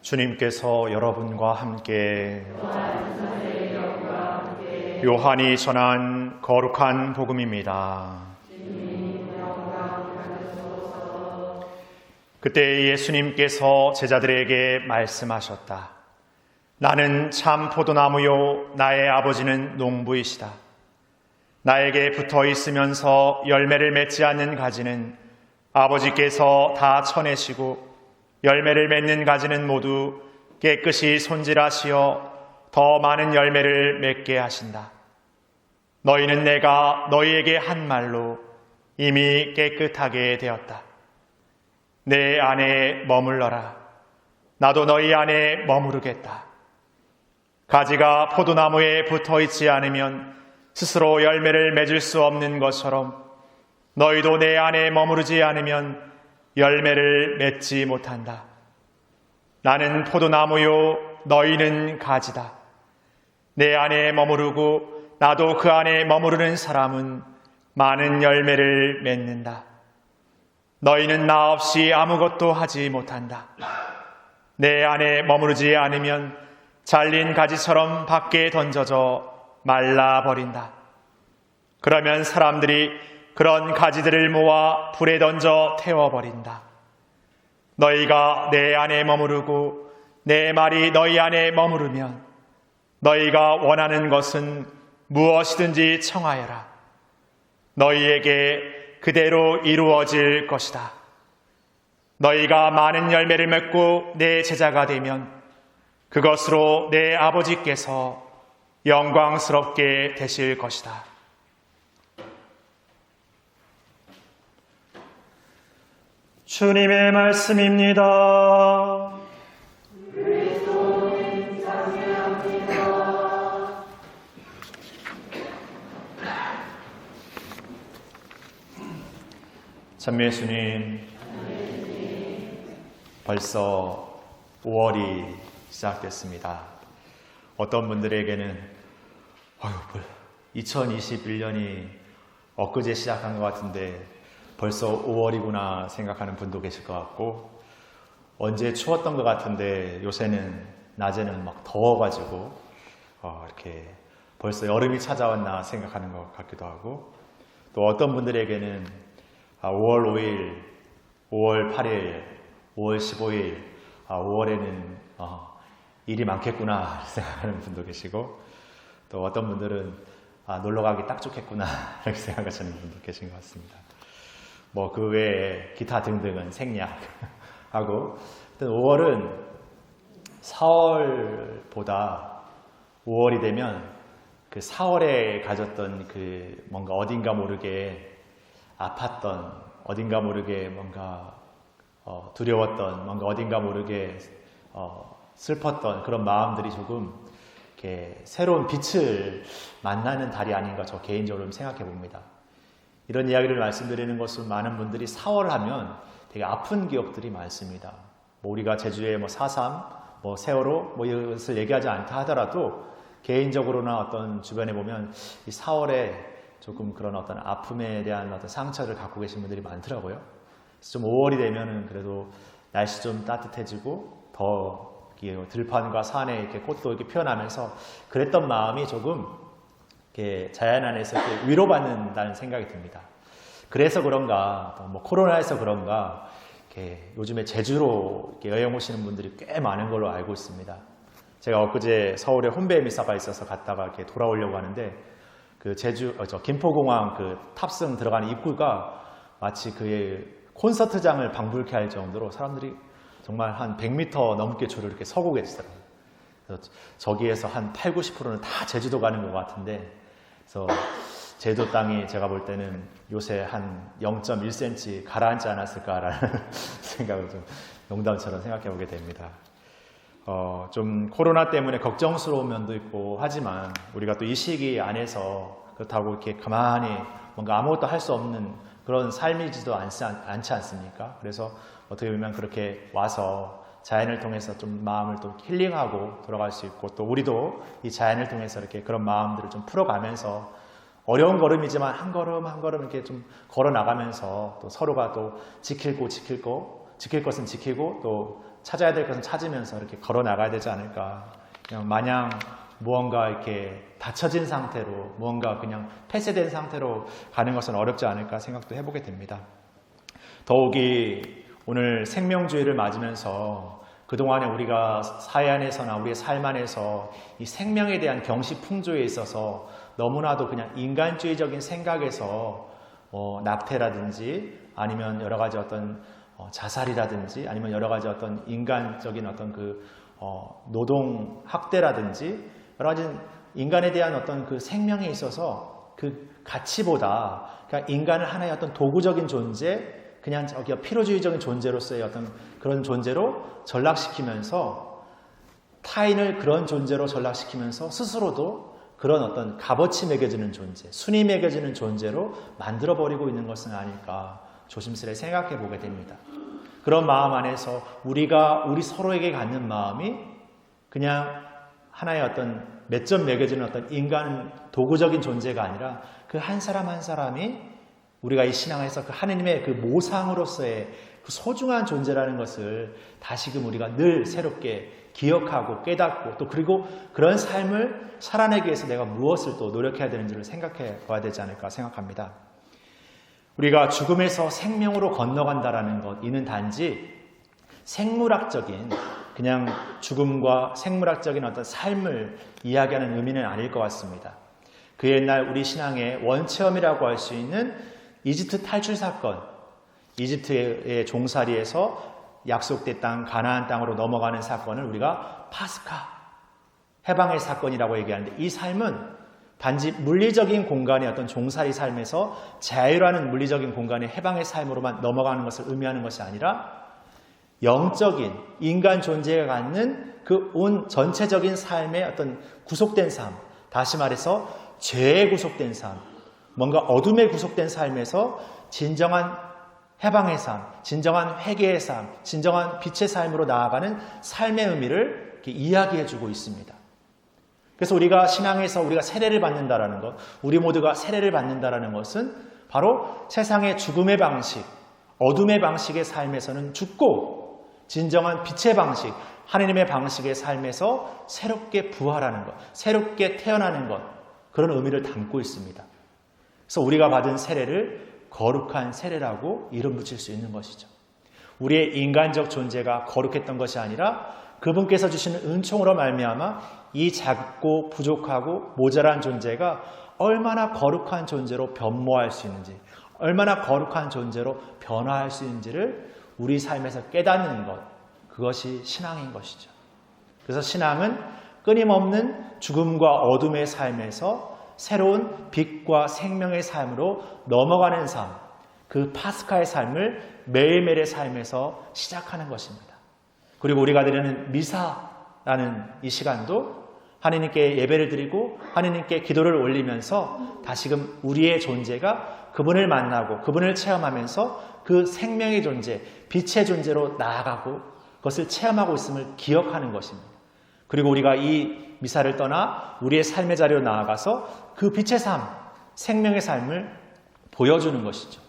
주님께서 여러분과 함께 요한이 전한 거룩한 복음입니다. 그때 예수님께서 제자들에게 말씀하셨다. 나는 참 포도나무요 나의 아버지는 농부이시다. 나에게 붙어 있으면서 열매를 맺지 않는 가지는 아버지께서 다 쳐내시고 열매를 맺는 가지는 모두 깨끗이 손질하시어 더 많은 열매를 맺게 하신다. 너희는 내가 너희에게 한 말로 이미 깨끗하게 되었다. 내 안에 머물러라. 나도 너희 안에 머무르겠다. 가지가 포도나무에 붙어 있지 않으면 스스로 열매를 맺을 수 없는 것처럼 너희도 내 안에 머무르지 않으면 열매를 맺지 못한다. 나는 포도나무요 너희는 가지다. 내 안에 머무르고 나도 그 안에 머무르는 사람은 많은 열매를 맺는다. 너희는 나 없이 아무것도 하지 못한다. 내 안에 머무르지 않으면 잘린 가지처럼 밖에 던져져 말라버린다. 그러면 사람들이 그런 가지들을 모아 불에 던져 태워버린다. 너희가 내 안에 머무르고 내 말이 너희 안에 머무르면 너희가 원하는 것은 무엇이든지 청하여라. 너희에게 그대로 이루어질 것이다. 너희가 많은 열매를 맺고 내 제자가 되면 그것으로 내 아버지께서 영광스럽게 되실 것이다. 주님의 말씀입니다. 그리스도는 자비합니다. 찬미 예수님, 벌써 5월이 시작됐습니다. 어떤 분들에게는 2021년이 엊그제 시작한 것 같은데 벌써 5월이구나 생각하는 분도 계실 것 같고, 언제 추웠던 것 같은데 요새는 낮에는 막 더워가지고 이렇게 벌써 여름이 찾아왔나 생각하는 것 같기도 하고, 또 어떤 분들에게는 5월 5일, 5월 8일, 5월 15일, 5월에는 일이 많겠구나 생각하는 분도 계시고, 또 어떤 분들은 놀러 가기 딱 좋겠구나 이렇게 생각하시는 분도 계신 것 같습니다. 뭐 그 외에 기타 등등은 생략하고, 5월은 4월보다 5월이 되면 그 4월에 가졌던 그 뭔가 어딘가 모르게 아팠던, 어딘가 모르게 뭔가 두려웠던, 뭔가 어딘가 모르게 슬펐던 그런 마음들이 조금 이렇게 새로운 빛을 만나는 달이 아닌가 저 개인적으로 생각해 봅니다. 이런 이야기를 말씀드리는 것은 많은 분들이 4월 하면 되게 아픈 기억들이 많습니다. 뭐 우리가 제주에 4.3, 세월호 이것을 얘기하지 않다 하더라도 개인적으로나 어떤 주변에 보면 이 4월에 조금 그런 어떤 아픔에 대한 어떤 상처를 갖고 계신 분들이 많더라고요. 그래서 좀 5월이 되면은 그래도 날씨 좀 따뜻해지고 더 들판과 산에 이렇게 꽃도 이렇게 피어나면서 그랬던 마음이 조금 이렇게 자연 안에서 이렇게 위로받는다는 생각이 듭니다. 그래서 그런가, 또 코로나에서 그런가, 이렇게 요즘에 제주로 이렇게 여행 오시는 분들이 꽤 많은 걸로 알고 있습니다. 제가 엊그제 서울에 혼배 미사가 있어서 갔다가 이렇게 돌아오려고 하는데, 그 김포공항 그 탑승 들어가는 입구가 마치 그 콘서트장을 방불케 할 정도로 사람들이 정말 한 100m 넘게 줄을 이렇게 서고 계시더라고요. 그래서 저기에서 한 8, 90%는 다 제주도 가는 것 같은데, 그래서 제주도 땅이 제가 볼 때는 요새 한 0.1cm 가라앉지 않았을까라는 생각을 좀 농담처럼 생각해 보게 됩니다. 좀 코로나 때문에 걱정스러운 면도 있고 하지만 우리가 또 이 시기 안에서 그렇다고 이렇게 가만히 뭔가 아무것도 할 수 없는 그런 삶이지도 않지 않습니까? 그래서 어떻게 보면 그렇게 와서 자연을 통해서 좀 마음을 또 힐링하고 돌아갈 수 있고, 또 우리도 이 자연을 통해서 이렇게 그런 마음들을 좀 풀어가면서 어려운 걸음이지만 한 걸음 한 걸음 이렇게 좀 걸어 나가면서 또 서로가 또 지킬 것은 지키고 또 찾아야 될 것은 찾으면서 이렇게 걸어 나가야 되지 않을까. 그냥 마냥 무언가 이렇게 닫혀진 상태로, 무언가 그냥 폐쇄된 상태로 가는 것은 어렵지 않을까 생각도 해보게 됩니다. 더욱이 오늘 생명주의를 맞으면서 그동안에 우리가 사회 안에서나 우리의 삶 안에서 이 생명에 대한 경시 풍조에 있어서 너무나도 그냥 인간주의적인 생각에서 낙태라든지 아니면 여러 가지 어떤 자살이라든지 아니면 여러 가지 어떤 인간적인 어떤 노동 학대라든지 여러 가지 인간에 대한 어떤 그 생명에 있어서 그 가치보다 그냥 인간을 하나의 어떤 도구적인 존재, 그냥 필요주의적인 존재로서의 어떤 그런 존재로 전락시키면서 타인을 그런 존재로 전락시키면서 스스로도 그런 어떤 값어치 매겨지는 존재, 순위 매겨지는 존재로 만들어버리고 있는 것은 아닐까 조심스레 생각해 보게 됩니다. 그런 마음 안에서 우리 서로에게 갖는 마음이 그냥 하나의 어떤 몇 점 매겨지는 어떤 인간 도구적인 존재가 아니라 그 한 사람 한 사람이 우리가 이 신앙에서 그 하느님의 그 모상으로서의 그 소중한 존재라는 것을 다시금 우리가 늘 새롭게 기억하고 깨닫고 또 그리고 그런 삶을 살아내기 위해서 내가 무엇을 또 노력해야 되는지를 생각해 봐야 되지 않을까 생각합니다. 우리가 죽음에서 생명으로 건너간다라는 것, 이는 단지 생물학적인 그냥 죽음과 생물학적인 어떤 삶을 이야기하는 의미는 아닐 것 같습니다. 그 옛날 우리 신앙의 원체험이라고 할 수 있는 이집트 탈출 사건, 이집트의 종살이에서 약속된 땅 가나안 땅으로 넘어가는 사건을 우리가 파스카, 해방의 사건이라고 얘기하는데 이 삶은 단지 물리적인 공간의 어떤 종살이 삶에서 자유라는 물리적인 공간의 해방의 삶으로만 넘어가는 것을 의미하는 것이 아니라 영적인 인간 존재가 갖는 그 온 전체적인 삶의 어떤 구속된 삶, 다시 말해서 죄에 구속된 삶, 뭔가 어둠에 구속된 삶에서 진정한 해방의 삶, 진정한 회개의 삶, 진정한 빛의 삶으로 나아가는 삶의 의미를 이렇게 이야기해주고 있습니다. 그래서 우리가 신앙에서 우리가 세례를 받는다라는 것, 우리 모두가 세례를 받는다라는 것은 바로 세상의 죽음의 방식, 어둠의 방식의 삶에서는 죽고 진정한 빛의 방식, 하나님의 방식의 삶에서 새롭게 부활하는 것, 새롭게 태어나는 것, 그런 의미를 담고 있습니다. 그래서 우리가 받은 세례를 거룩한 세례라고 이름 붙일 수 있는 것이죠. 우리의 인간적 존재가 거룩했던 것이 아니라 그분께서 주시는 은총으로 말미암아 이 작고 부족하고 모자란 존재가 얼마나 거룩한 존재로 변모할 수 있는지, 얼마나 거룩한 존재로 변화할 수 있는지를 우리 삶에서 깨닫는 것, 그것이 신앙인 것이죠. 그래서 신앙은 끊임없는 죽음과 어둠의 삶에서 새로운 빛과 생명의 삶으로 넘어가는 삶, 그 파스카의 삶을 매일매일의 삶에서 시작하는 것입니다. 그리고 우리가 드리는 미사라는 이 시간도 하나님께 예배를 드리고 하나님께 기도를 올리면서 다시금 우리의 존재가 그분을 만나고 그분을 체험하면서 그 생명의 존재, 빛의 존재로 나아가고 그것을 체험하고 있음을 기억하는 것입니다. 그리고 우리가 이 미사를 떠나 우리의 삶의 자리로 나아가서 그 빛의 삶, 생명의 삶을 보여주는 것이죠.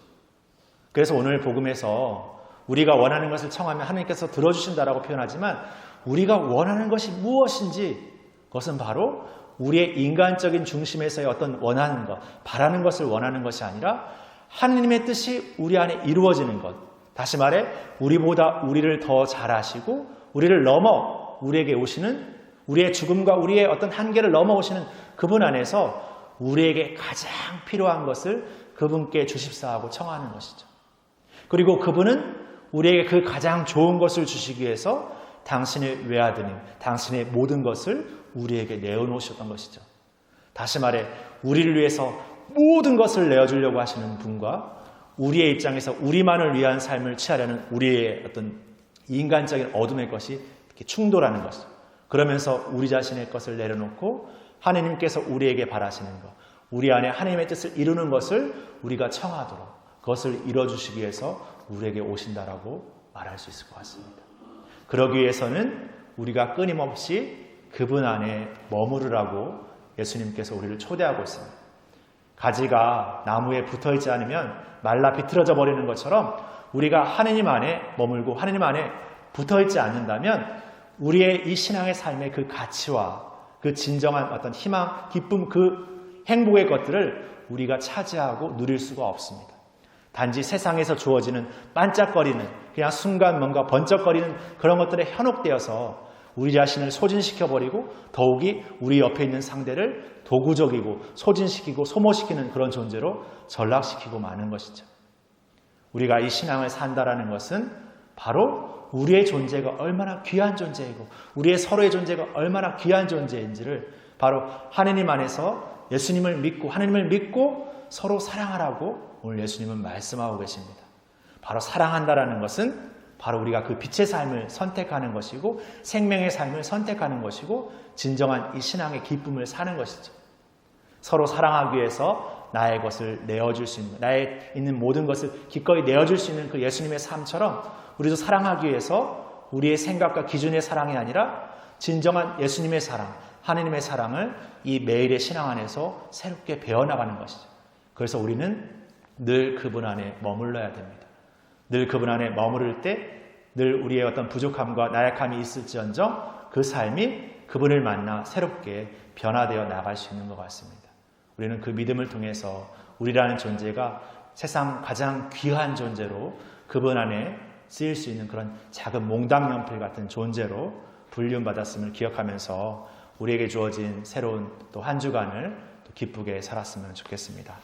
그래서 오늘 복음에서 우리가 원하는 것을 청하면 하나님께서 들어주신다라고 표현하지만 우리가 원하는 것이 무엇인지 그것은 바로 우리의 인간적인 중심에서의 어떤 원하는 것, 바라는 것을 원하는 것이 아니라 하나님의 뜻이 우리 안에 이루어지는 것. 다시 말해 우리보다 우리를 더 잘 아시고 우리를 넘어 우리에게 오시는 우리의 죽음과 우리의 어떤 한계를 넘어오시는 그분 안에서 우리에게 가장 필요한 것을 그분께 주십사하고 청하는 것이죠. 그리고 그분은 우리에게 그 가장 좋은 것을 주시기 위해서 당신의 외아드님, 당신의 모든 것을 우리에게 내어놓으셨던 것이죠. 다시 말해 우리를 위해서 모든 것을 내어주려고 하시는 분과 우리의 입장에서 우리만을 위한 삶을 취하려는 우리의 어떤 인간적인 어둠의 것이 이렇게 충돌하는 것이죠. 그러면서 우리 자신의 것을 내려놓고 하나님께서 우리에게 바라시는 것, 우리 안에 하나님의 뜻을 이루는 것을 우리가 청하도록 그것을 이뤄주시기 위해서 우리에게 오신다라고 말할 수 있을 것 같습니다. 그러기 위해서는 우리가 끊임없이 그분 안에 머무르라고 예수님께서 우리를 초대하고 있습니다. 가지가 나무에 붙어있지 않으면 말라 비틀어져 버리는 것처럼 우리가 하나님 안에 머물고 하나님 안에 붙어있지 않는다면 우리의 이 신앙의 삶의 그 가치와 그 진정한 어떤 희망, 기쁨, 그 행복의 것들을 우리가 차지하고 누릴 수가 없습니다. 단지 세상에서 주어지는 반짝거리는 그냥 순간 뭔가 번쩍거리는 그런 것들에 현혹되어서 우리 자신을 소진시켜버리고 더욱이 우리 옆에 있는 상대를 도구적이고 소진시키고 소모시키는 그런 존재로 전락시키고 마는 것이죠. 우리가 이 신앙을 산다라는 것은 바로 우리의 존재가 얼마나 귀한 존재이고 우리의 서로의 존재가 얼마나 귀한 존재인지를 바로 하느님 안에서 예수님을 믿고 하느님을 믿고 서로 사랑하라고 오늘 예수님은 말씀하고 계십니다. 바로 사랑한다라는 것은 바로 우리가 그 빛의 삶을 선택하는 것이고 생명의 삶을 선택하는 것이고 진정한 이 신앙의 기쁨을 사는 것이죠. 서로 사랑하기 위해서 나의 것을 내어줄 수 있는, 나의 있는 모든 것을 기꺼이 내어줄 수 있는 그 예수님의 삶처럼 우리도 사랑하기 위해서 우리의 생각과 기준의 사랑이 아니라 진정한 예수님의 사랑, 하느님의 사랑을 이 매일의 신앙 안에서 새롭게 배워나가는 것이죠. 그래서 우리는 늘 그분 안에 머물러야 됩니다. 늘 그분 안에 머무를 때 늘 우리의 어떤 부족함과 나약함이 있을지언정 그 삶이 그분을 만나 새롭게 변화되어 나갈 수 있는 것 같습니다. 우리는 그 믿음을 통해서 우리라는 존재가 세상 가장 귀한 존재로 그분 안에 쓰일 수 있는 그런 작은 몽당연필 같은 존재로 불륜받았음을 기억하면서 우리에게 주어진 새로운 또 한 주간을 또 기쁘게 살았으면 좋겠습니다.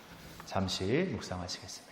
잠시 묵상하시겠습니다.